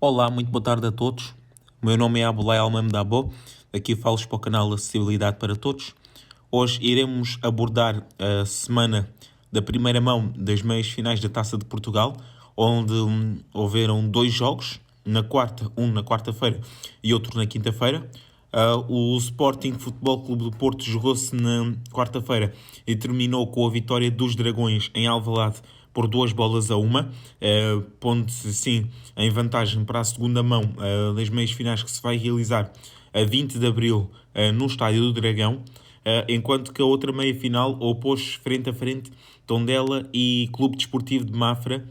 Olá, muito boa tarde a todos. O meu nome é Abulay Almam Dabo. Aqui falo para o canal Acessibilidade para Todos. Hoje iremos abordar a semana da primeira mão das meias finais da Taça de Portugal, onde houveram dois jogos, um na quarta-feira e outro na quinta-feira. O Sporting Futebol Clube do Porto jogou-se na quarta-feira e terminou com a vitória dos Dragões em Alvalade por 2-1, pondo-se assim em vantagem para a segunda mão das meias finais que se vai realizar a 20 de Abril no Estádio do Dragão, enquanto que a outra meia final opôs frente a frente Tondela e Clube Desportivo de Mafra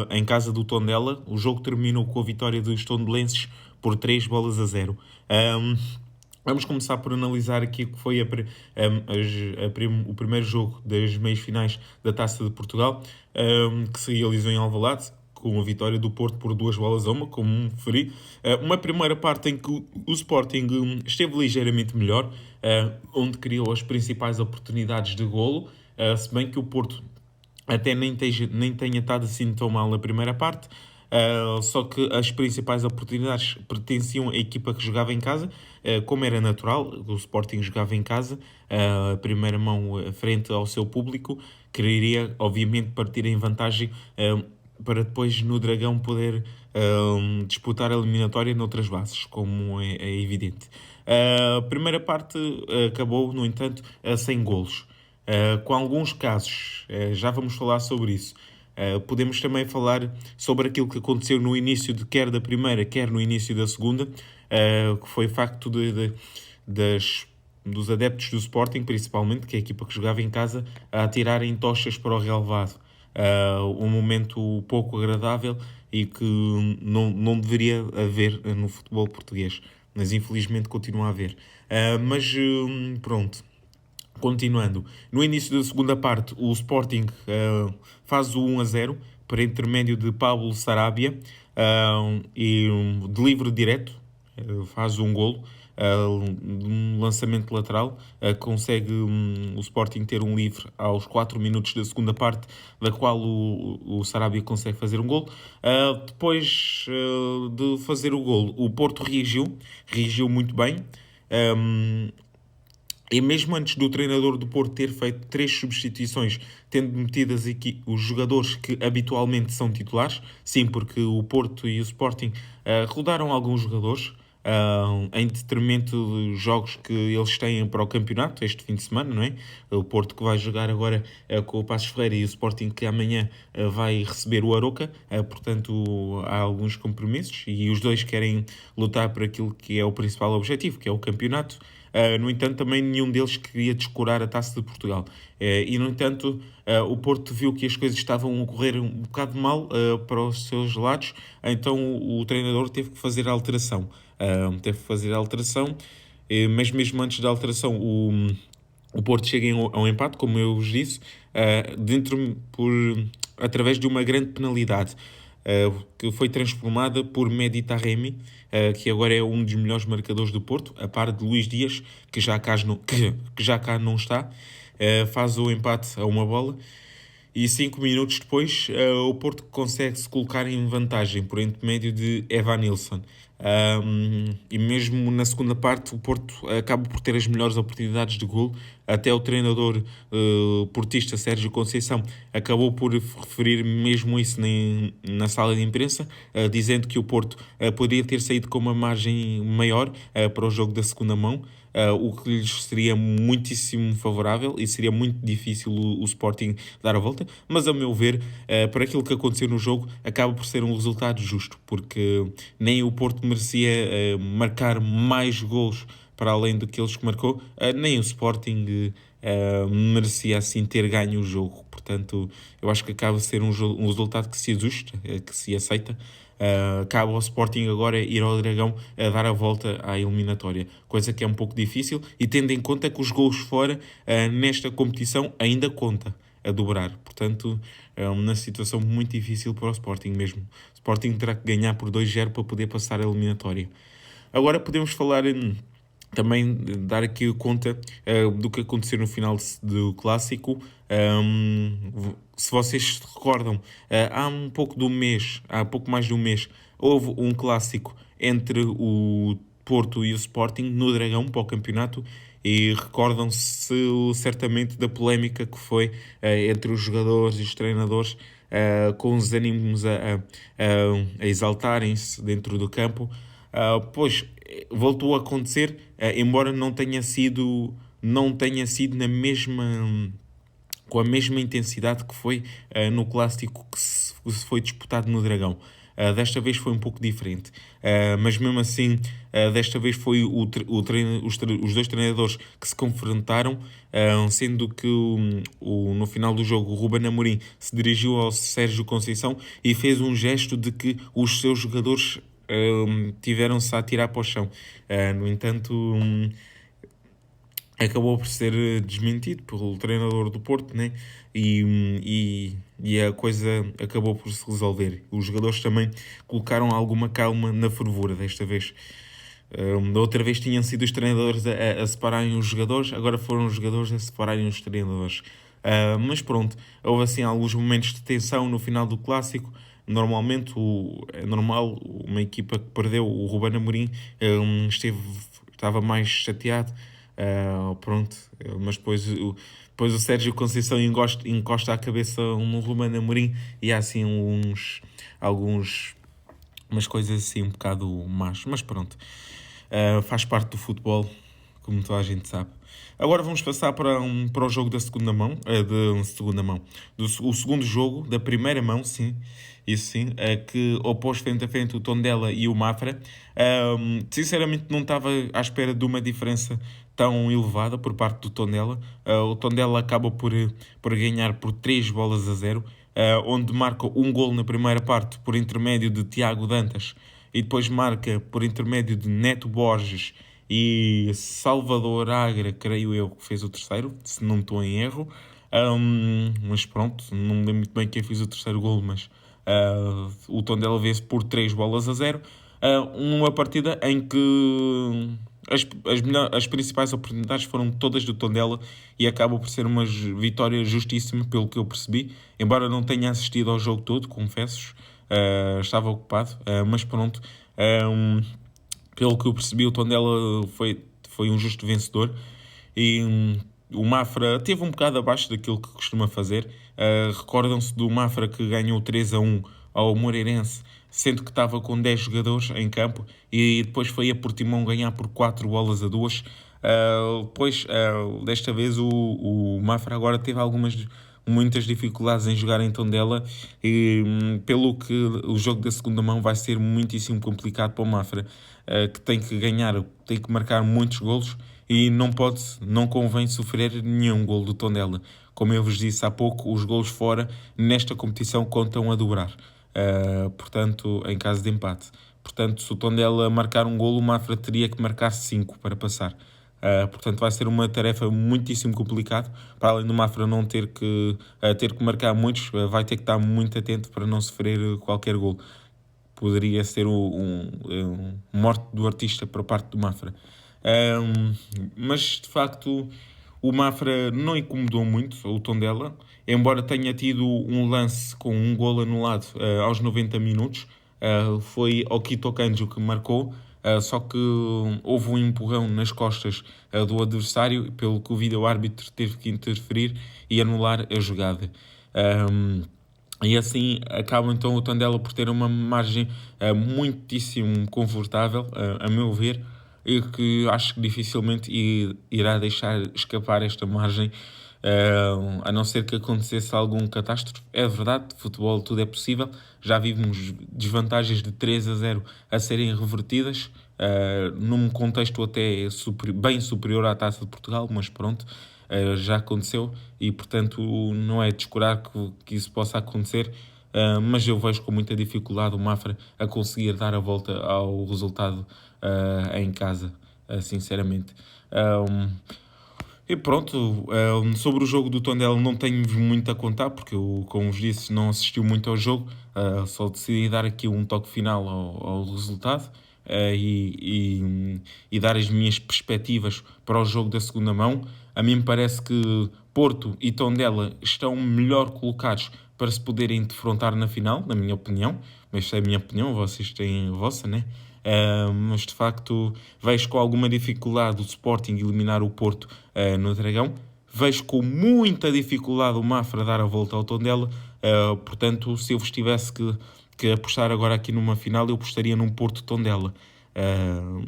em casa do Tondela. O jogo terminou com a vitória dos tondelenses por 3-0. Vamos começar por analisar aqui o que foi o primeiro jogo das meias finais da Taça de Portugal, que se realizou em Alvalade, com a vitória do Porto por 2-1, como referi. Uma primeira parte em que o Sporting esteve ligeiramente melhor, onde criou as principais oportunidades de golo, se bem que o Porto até nem tenha estado assim tão mal na primeira parte. Só que as principais oportunidades pertenciam à equipa que jogava em casa, como era natural. O Sporting jogava em casa, a primeira mão frente ao seu público, quereria obviamente partir em vantagem para depois no Dragão poder disputar a eliminatória noutras bases, como é evidente. A primeira parte acabou, no entanto, sem golos. Com alguns casos, já vamos falar sobre isso. Podemos também falar sobre aquilo que aconteceu no início quer da primeira, quer no início da segunda, que foi facto dos adeptos do Sporting, principalmente, que é a equipa que jogava em casa, a atirarem tochas para o relvado. Um momento pouco agradável e que não deveria haver no futebol português, mas infelizmente continua a haver. Pronto. Continuando, no início da segunda parte, o Sporting faz o 1-0 por intermédio de Pablo Sarabia e de livre direto faz um golo, um lançamento lateral, consegue o Sporting ter um livre aos 4 minutos da segunda parte, da qual o Sarabia consegue fazer um golo. Depois de fazer o golo, o Porto reagiu muito bem. E mesmo antes do treinador do Porto ter feito 3 substituições, tendo metidas aqui os jogadores que habitualmente são titulares, sim, porque o Porto e o Sporting rodaram alguns jogadores em detrimento dos jogos que eles têm para o campeonato este fim de semana, não é? O Porto que vai jogar agora com o Passos Ferreira e o Sporting que amanhã vai receber o Aroca, portanto há alguns compromissos e os dois querem lutar por aquilo que é o principal objetivo, que é o campeonato. No entanto, também nenhum deles queria descurar a Taça de Portugal. E, no entanto, o Porto viu que as coisas estavam a correr um bocado mal para os seus lados, então o treinador teve que fazer a alteração. Mas mesmo antes da alteração, o Porto chega a um empate, como eu vos disse, através de uma grande penalidade. Que foi transformada por Mehdi Taremi, que agora é um dos melhores marcadores do Porto, a par de Luís Dias, que já cá não está, faz o empate a uma bola. E 5 minutos depois, o Porto consegue se colocar em vantagem por intermédio de Evanilson. E mesmo na segunda parte, o Porto acaba por ter as melhores oportunidades de gol. Até o treinador portista Sérgio Conceição acabou por referir mesmo isso na sala de imprensa, dizendo que o Porto poderia ter saído com uma margem maior para o jogo da segunda mão. O que lhes seria muitíssimo favorável e seria muito difícil o Sporting dar a volta, mas a meu ver, para aquilo que aconteceu no jogo, acaba por ser um resultado justo, porque nem o Porto merecia marcar mais gols para além daqueles que marcou, nem o Sporting merecia assim ter ganho o jogo. Portanto, eu acho que acaba de ser um resultado que se ajusta, que se aceita. Cabe ao Sporting agora ir ao Dragão a dar a volta à eliminatória, coisa que é um pouco difícil, e tendo em conta que os gols fora nesta competição ainda conta a dobrar. Portanto, é uma situação muito difícil para o Sporting mesmo. O Sporting terá que ganhar por 2-0 para poder passar a eliminatória. Agora podemos falar também dar aqui conta do que aconteceu no final do clássico. Se vocês se recordam, há há pouco mais de um mês, houve um clássico entre o Porto e o Sporting no Dragão para o campeonato. E recordam-se certamente da polémica que foi entre os jogadores e os treinadores, com os ânimos a exaltarem-se dentro do campo. Pois voltou a acontecer, embora não tenha sido com a mesma intensidade que foi no clássico que se foi disputado no Dragão. Desta vez foi um pouco diferente, mas mesmo assim, desta vez foi os dois treinadores que se confrontaram, sendo que no final do jogo o Ruben Amorim se dirigiu ao Sérgio Conceição e fez um gesto de que os seus jogadores tiveram-se a atirar para o chão. No entanto, acabou por ser desmentido pelo treinador do Porto, né? E a coisa acabou por se resolver. Os jogadores também colocaram alguma calma na fervura desta vez. Da outra vez tinham sido os treinadores a separarem os jogadores, agora foram os jogadores a separarem os treinadores. Mas pronto, houve assim alguns momentos de tensão no final do clássico. Normalmente é normal, uma equipa que perdeu, o Ruben Amorim, estava mais chateado. Pronto, mas depois o Sérgio Conceição encosta a cabeça no Ruben Amorim e há assim umas coisas assim um bocado más, mas pronto, faz parte do futebol, como toda a gente sabe. Agora vamos passar para o jogo da segunda mão, o segundo jogo da primeira mão, sim, isso sim, que opôs frente a frente o Tondela e o Mafra. Sinceramente não estava à espera de uma diferença tão elevada por parte do Tondela. O Tondela acaba por ganhar por 3-0, onde marca um gol na primeira parte por intermédio de Tiago Dantas e depois marca por intermédio de Neto Borges e Salvador Agra, creio eu, que fez o terceiro, se não estou em erro. Mas pronto, não me lembro muito bem quem fez o terceiro gol, mas o Tondela vence por 3-0. Uma partida em que as principais oportunidades foram todas do Tondela e acaba por ser uma vitória justíssima, pelo que eu percebi. Embora não tenha assistido ao jogo todo, confesso, estava ocupado, mas pronto. Pelo que eu percebi, o Tondela foi um justo vencedor e o Mafra teve um bocado abaixo daquilo que costuma fazer. Recordam-se do Mafra que ganhou 3-1 ao Moreirense, sendo que estava com 10 jogadores em campo e depois foi a Portimão ganhar por 4-2. Desta vez o Mafra agora teve muitas dificuldades em jogar em Tondela e pelo que o jogo da segunda mão vai ser muitíssimo complicado para o Mafra, que tem que marcar muitos golos e não convém sofrer nenhum golo do Tondela. Como eu vos disse há pouco, os golos fora nesta competição contam a dobrar, portanto, em caso de empate. Portanto, se o Tondela marcar um golo, o Mafra teria que marcar 5 para passar. Portanto, vai ser uma tarefa muitíssimo complicada. Para além do Mafra não ter que marcar muitos, vai ter que estar muito atento para não sofrer qualquer golo. Poderia ser um morte do artista para parte do Mafra. Mas, de facto, o Mafra não incomodou muito o Tondela, embora tenha tido um lance com um golo anulado aos 90 minutos. Foi Okito Kanjo que marcou, só que houve um empurrão nas costas do adversário, pelo que o vídeo-árbitro teve que interferir e anular a jogada. E assim acaba então o Tondela por ter uma margem muitíssimo confortável, a meu ver, e que acho que dificilmente irá deixar escapar esta margem, a não ser que acontecesse algum catástrofe. É verdade, futebol tudo é possível, já vimos desvantagens de 3-0 a serem revertidas, num contexto até bem superior à Taça de Portugal, mas pronto, já aconteceu e portanto não é descurar que isso possa acontecer, mas eu vejo com muita dificuldade o Mafra a conseguir dar a volta ao resultado em casa, sinceramente. E pronto, sobre o jogo do Tondela não tenho muito a contar, porque eu, como vos disse, não assisti muito ao jogo, só decidi dar aqui um toque final ao resultado. e dar as minhas perspectivas para o jogo da segunda mão, a mim me parece que Porto e Tondela estão melhor colocados para se poderem defrontar na final, na minha opinião. Mas isso é a minha opinião, vocês têm a vossa, né? Mas de facto vejo com alguma dificuldade o Sporting eliminar o Porto no Dragão. Vejo com muita dificuldade o Mafra dar a volta ao Tondela. Portanto, se eu vos tivesse que apostar agora aqui numa final, eu apostaria num Porto Tondela.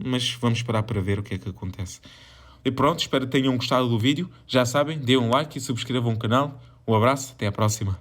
Mas vamos esperar para ver o que é que acontece. E pronto, espero que tenham gostado do vídeo. Já sabem, deem um like e subscrevam o canal. Um abraço, até à próxima.